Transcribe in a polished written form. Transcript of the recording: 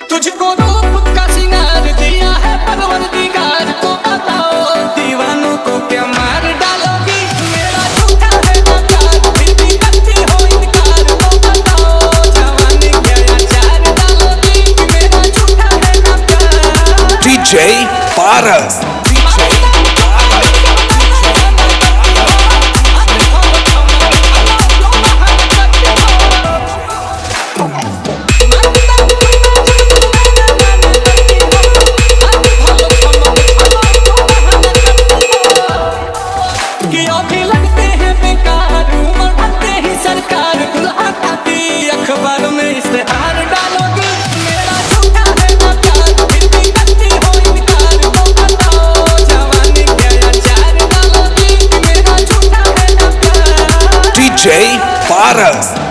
तुझको रूप का सिंगार दिया है परवरदिगार, को बताओ दीवानों को क्या मार डालोगी। मेरा झूठा है ना प्यार, फिर भी करती हो इनकार, को बताओ जवानी क्या अचार डालोगी। मेरा झूठा है ना प्यार। DJ Paras। अखबार में इश्तेहार डालोगी। मेरा झूठा है ना प्यार, फिर भी करती हो इनकार, को बताओ जवानी क्या अचार डालोगी। मेरा झूठा है ना प्यार। DJ Paras।